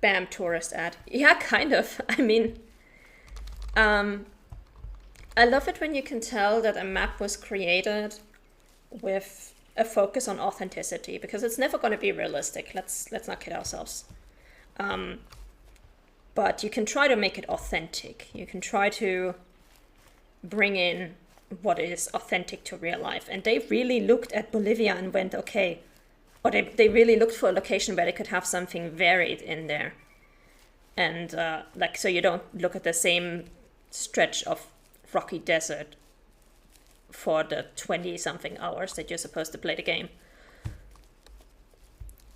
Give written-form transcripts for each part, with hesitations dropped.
Bam, tourist ad. Yeah, kind of. I mean, I love it when you can tell that a map was created with a focus on authenticity, because it's never going to be realistic. Let's not kid ourselves. But you can try to make it authentic. You can try to bring in what is authentic to real life. And they really looked at Bolivia and went, okay, or they really looked for a location where they could have something varied in there. And like, so you don't look at the same stretch of rocky desert for the 20 something hours that you're supposed to play the game.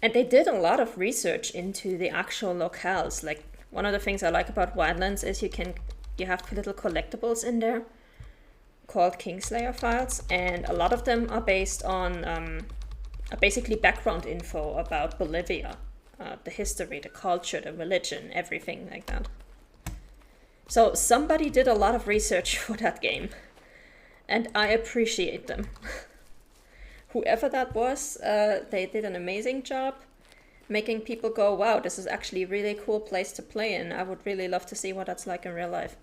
And they did a lot of research into the actual locales. Like, one of the things I like about Wildlands is you have little collectibles in there called Kingslayer files, and a lot of them are based on basically background info about Bolivia, the history, the culture, the religion, everything like that. So somebody did a lot of research for that game, and I appreciate them. Whoever that was, they did an amazing job making people go, wow, this is actually a really cool place to play in. I would really love to see what that's like in real life.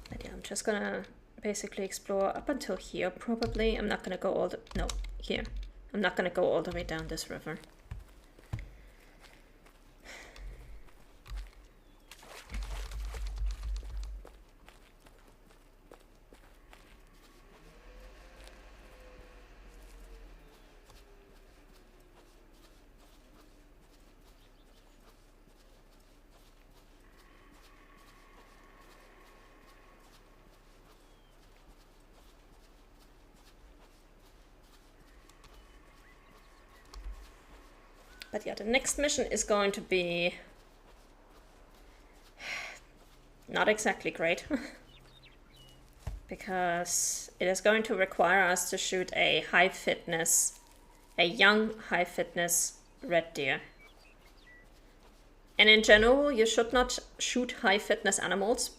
But yeah, I'm just gonna basically explore up until here, probably. I'm not gonna go all the... no, here. I'm not gonna go all the way down this river. But yeah, the next mission is going to be not exactly great. Because it is going to require us to shoot a young high fitness red deer. And in general, you should not shoot high fitness animals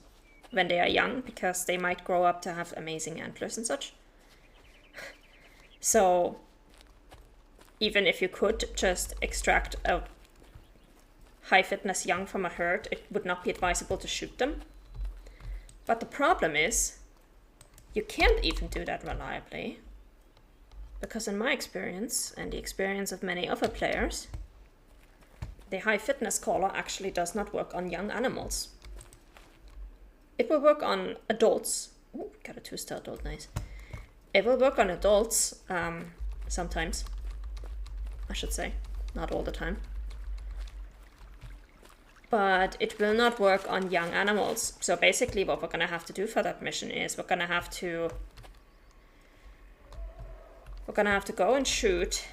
when they are young, because they might grow up to have amazing antlers and such. So even if you could just extract a high fitness young from a herd, it would not be advisable to shoot them. But the problem is, you can't even do that reliably, because in my experience, and the experience of many other players, the high fitness collar actually does not work on young animals. It will work on adults. Ooh, got a 2-star adult, nice. It will work on adults sometimes, I should say, not all the time. But it will not work on young animals. So basically what we're gonna have to do for that mission is we're gonna have to go and shoot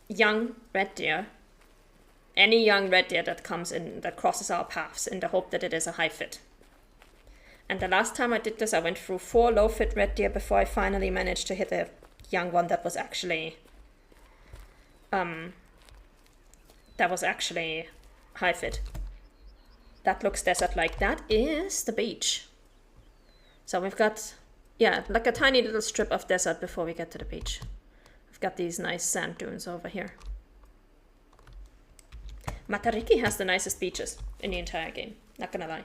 young red deer. Any young red deer that comes in, that crosses our paths, in the hope that it is a high fit. And the last time I did this, I went through 4 low fit red deer before I finally managed to hit a young one that was actually high fit. That looks desert-like. That is the beach. So we've got, yeah, like a tiny little strip of desert before we get to the beach. We've got these nice sand dunes over here. Matariki has the nicest beaches in the entire game, not gonna lie.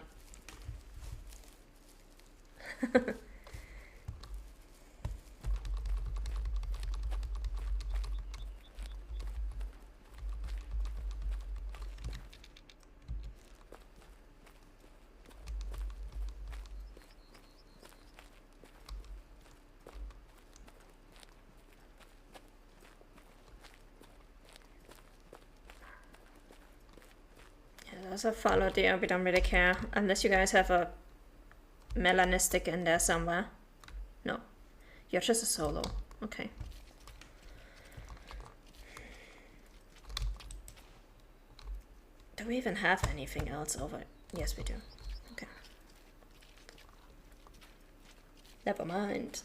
There's a fallow deer, we don't really care, unless you guys have a melanistic in there somewhere. No, you're just a solo. Okay. Do we even have anything else over? Yes, we do. Okay. Never mind.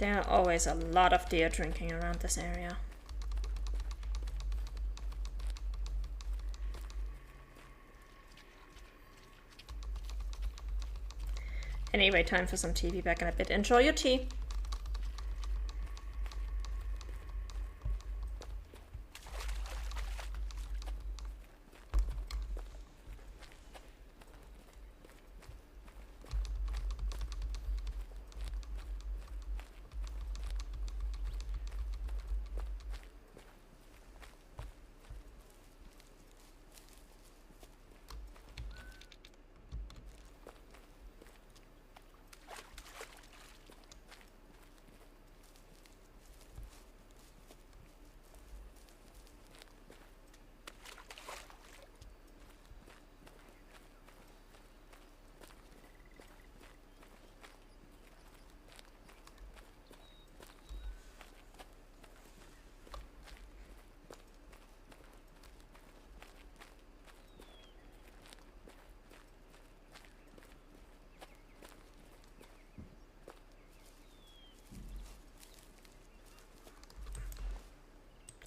There are always a lot of deer drinking around this area. Anyway, time for some TV back in a bit. Enjoy your tea.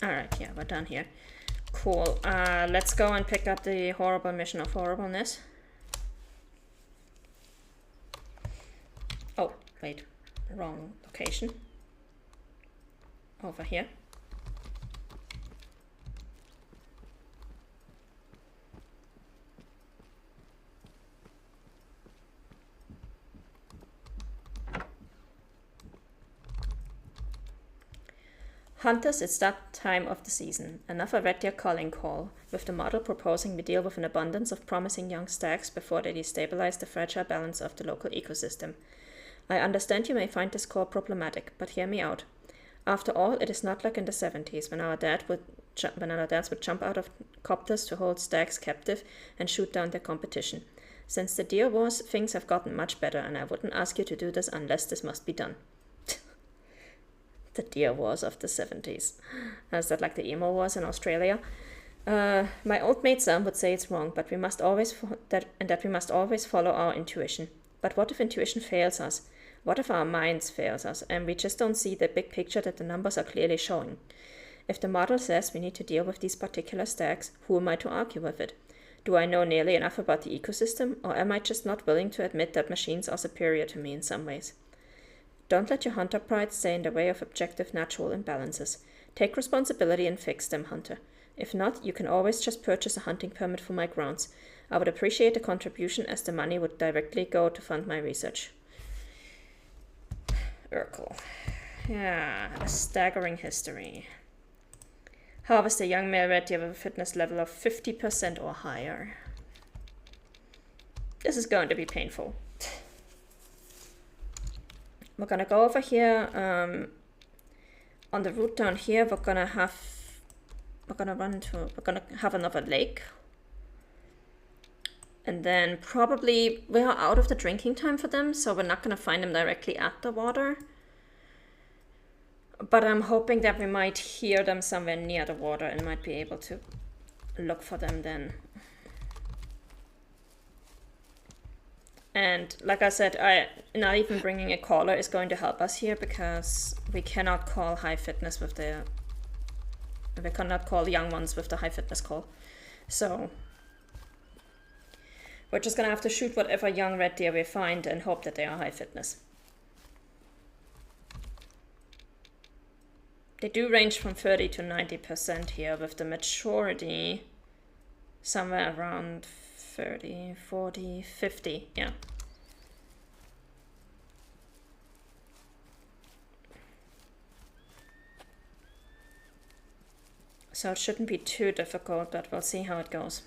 Alright, yeah, we're done here. Cool. Let's go and pick up the horrible mission of horribleness. Oh, wait. Wrong location. Over here. Hunters, it's that time of the season. Another red deer calling call, with the model proposing we deal with an abundance of promising young stags before they destabilize the fragile balance of the local ecosystem. I understand you may find this call problematic, but hear me out. After all, it is not like in the 70s when our dads would jump out of copters to hold stags captive and shoot down their competition. Since the deer wars, things have gotten much better, and I wouldn't ask you to do this unless this must be done. The deer wars of the 70s. Is that like the emo wars in Australia? My old mate Sam would say it's wrong, but we must always we must always follow our intuition. But what if intuition fails us? What if our minds fails us and we just don't see the big picture that the numbers are clearly showing? If the model says we need to deal with these particular stags, who am I to argue with it? Do I know nearly enough about the ecosystem, or am I just not willing to admit that machines are superior to me in some ways? Don't let your hunter pride stay in the way of objective natural imbalances. Take responsibility and fix them, hunter. If not, you can always just purchase a hunting permit for my grounds. I would appreciate the contribution, as the money would directly go to fund my research. Urkel. Yeah, a staggering history. Harvest a young male red deer with a fitness level of 50% or higher. This is going to be painful. We're gonna go over here. On the route down here, we're gonna have another lake. And then probably we are out of the drinking time for them, so we're not gonna find them directly at the water. But I'm hoping that we might hear them somewhere near the water and might be able to look for them then. And like I said, not even bringing a caller is going to help us here, because we cannot call high fitness with we cannot call young ones with the high fitness call. So we're just gonna have to shoot whatever young red deer we find and hope that they are high fitness. They do range from 30 to 90% here, with the majority somewhere around 30, 40, 50, yeah. So it shouldn't be too difficult, but we'll see how it goes.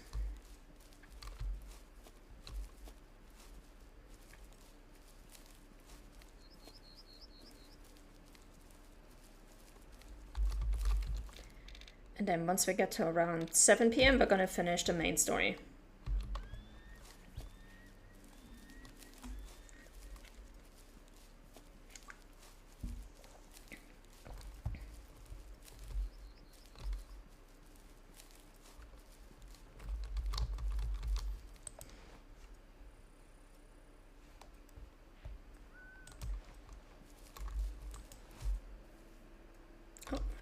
And then once we get to around 7 PM, we're gonna finish the main story.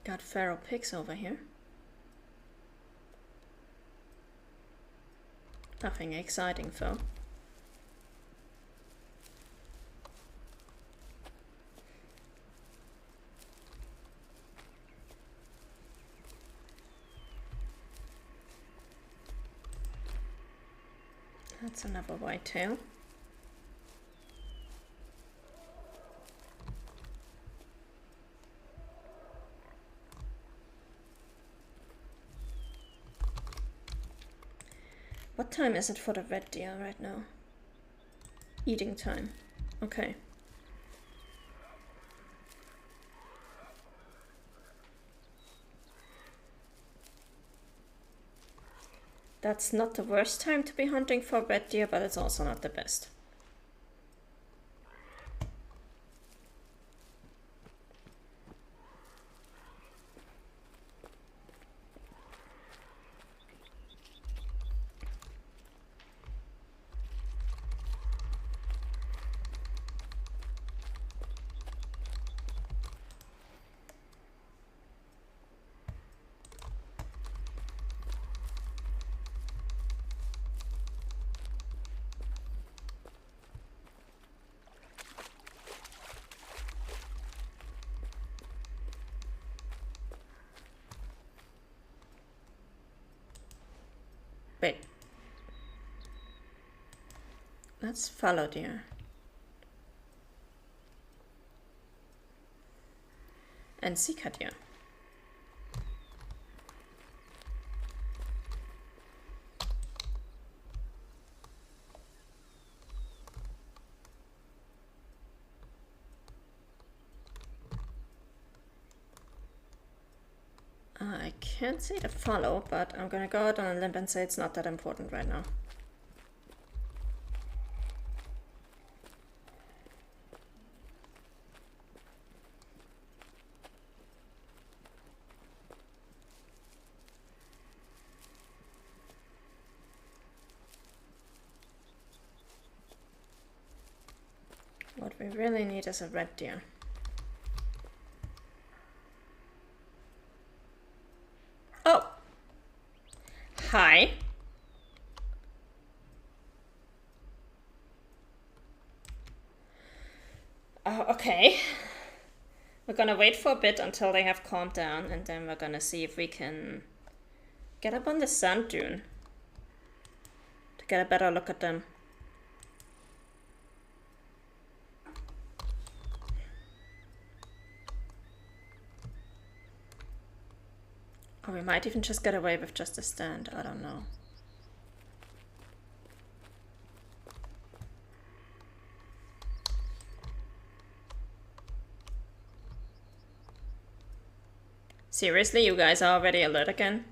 Got feral pigs over here. Nothing exciting though. That's another whitetail. What time is it for the red deer right now? Eating time. Okay. That's not the worst time to be hunting for red deer, but it's also not the best. Wait. Let's follow deer. And seek a deer. I can't see the follow, but I'm gonna go out on a limb and say it's not that important right now. What we really need is a red deer. Oh! Hi. Okay. We're gonna wait for a bit until they have calmed down, and then we're gonna see if we can get up on the sand dune to get a better look at them. Or we might even just get away with just a stand, I don't know. Seriously, you guys are already alert again?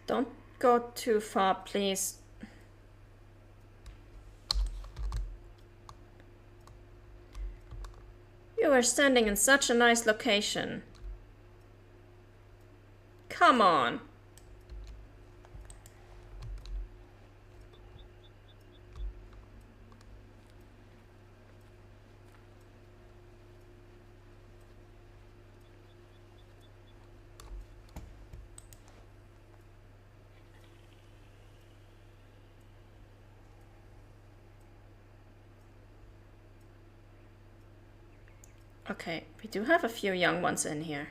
Don't go too far, please. You are standing in such a nice location. Come on. Okay, we do have a few young ones in here.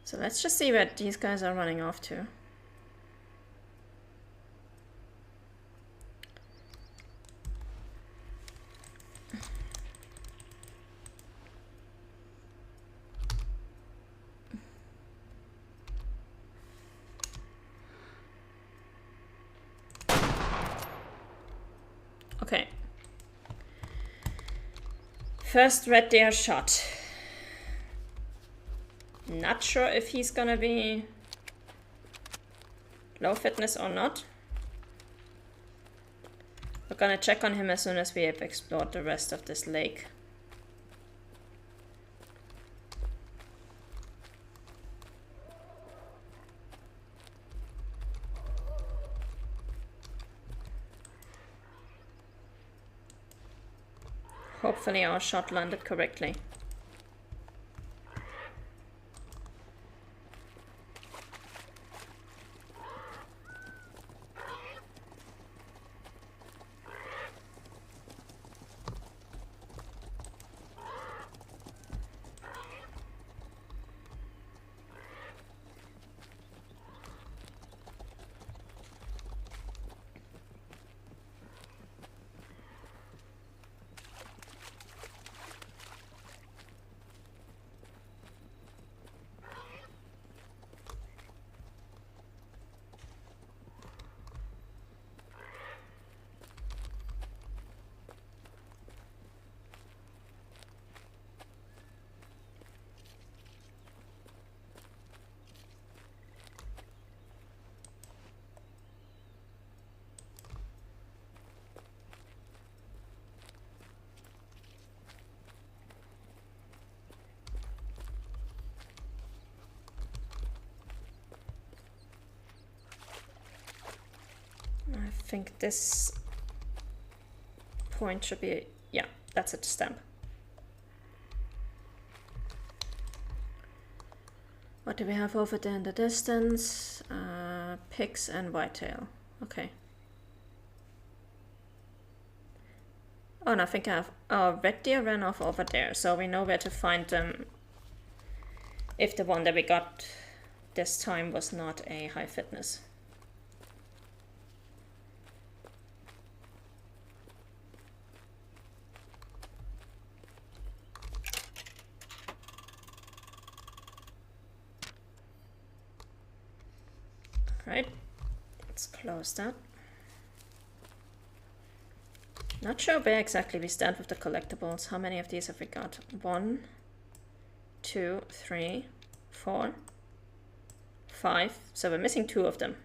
So let's just see what these guys are running off to. Okay. First red deer shot. Not sure if he's gonna be low fitness or not. We're gonna check on him as soon as we have explored the rest of this lake. Hopefully our shot landed correctly. I think this point should be, yeah, that's a stamp. What do we have over there in the distance? Pigs and whitetail. Okay. Oh, and I think I have... Oh, red deer ran off over there, so we know where to find them if the one that we got this time was not a high fitness. Right, let's close that. Not sure where exactly we stand with the collectibles. How many of these have we got? 1, 2, 3, 4, 5. So we're missing 2 of them.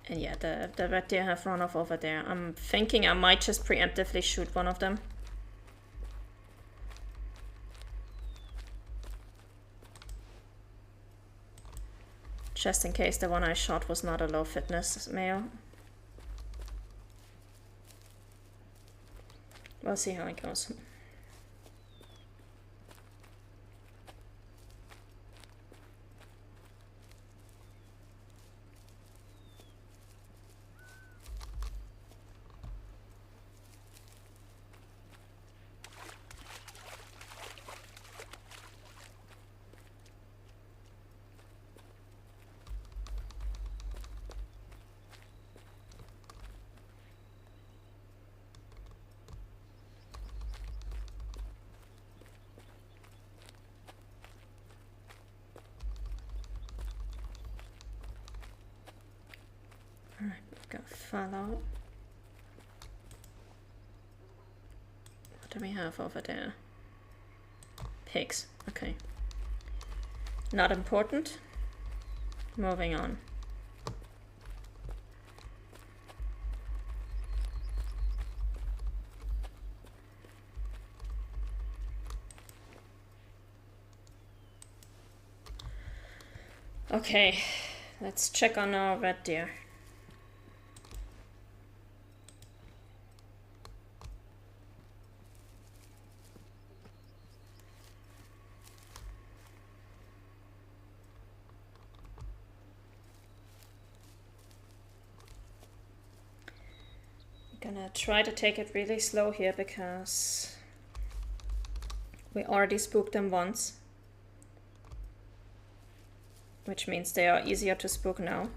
And yeah, the red deer have run off over there. I'm thinking I might just preemptively shoot one of them. Just in case the one I shot was not a low fitness male. We'll see how it goes. Alright, we've got fallow. What do we have over there? Pigs. Okay. Not important. Moving on. Okay, let's check on our red deer. Gonna try to take it really slow here because we already spooked them once, which means they are easier to spook now.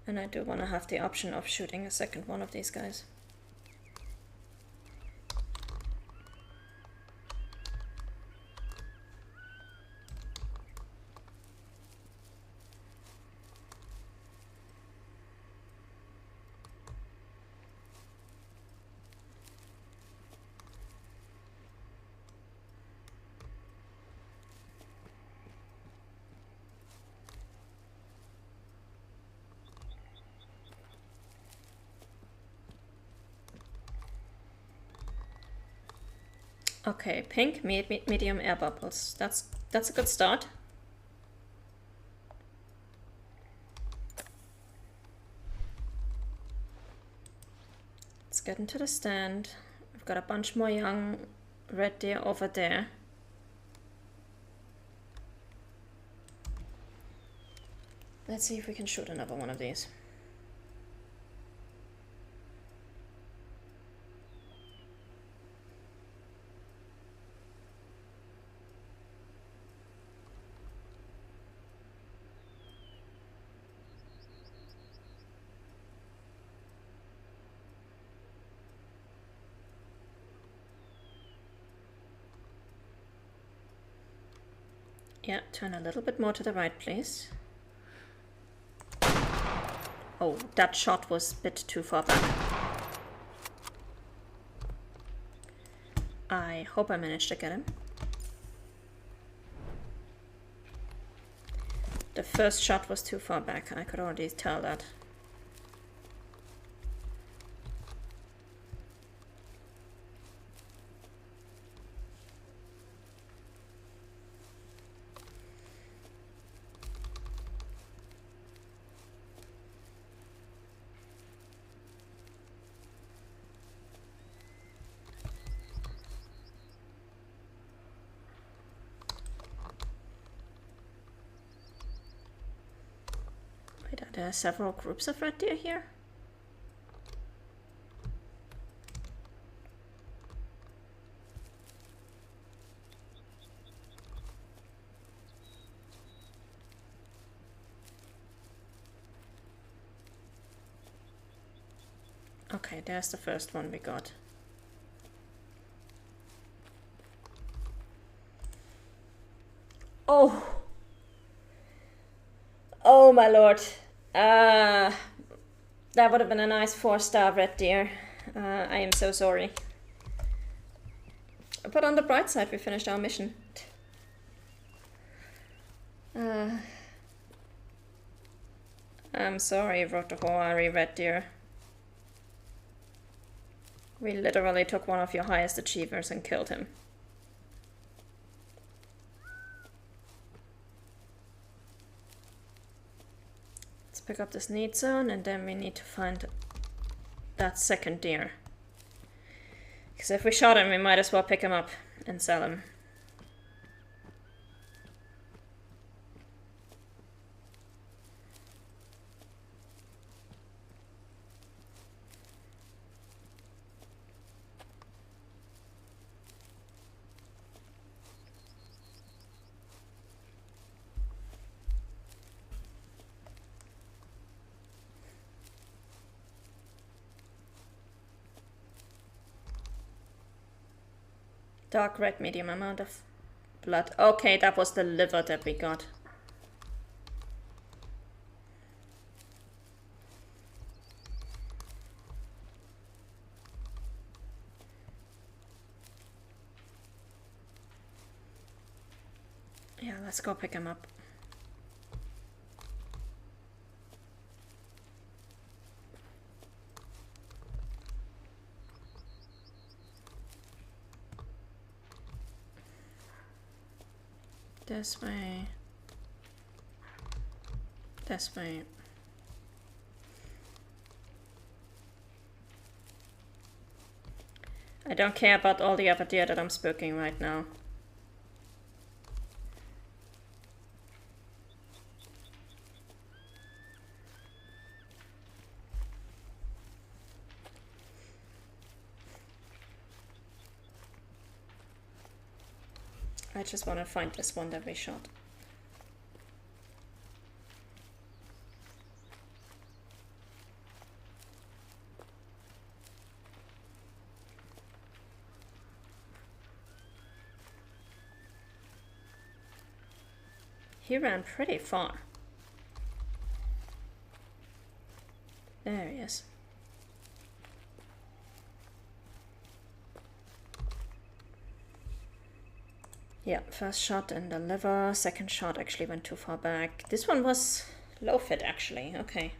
And I do want to have the option of shooting a second one of these guys. Okay, pink, medium, air bubbles. That's a good start. Let's get into the stand. We've got a bunch more young red deer over there. Let's see if we can shoot another one of these. Yeah, turn a little bit more to the right, please. Oh, that shot was a bit too far back. I hope I managed to get him. The first shot was too far back. I could already tell that. There are several groups of red deer here. Okay, there's the first one we got. Oh! Oh my lord. That would have been a nice 4-star red deer. I am so sorry. But on the bright side, we finished our mission. I'm sorry, Rotohoari red deer. We literally took one of your highest achievers and killed him. Pick up this need zone, and then we need to find that second deer. Because if we shot him, we might as well pick him up and sell him. Dark red, medium amount of blood. Okay, that was the liver that we got. Yeah, let's go pick him up. This way. This way. I don't care about all the other deer that I'm spooking right now. I just want to find this one that we shot. He ran pretty far. There he is. Yeah, first shot in the liver, second shot actually went too far back. This one was low fit actually, okay.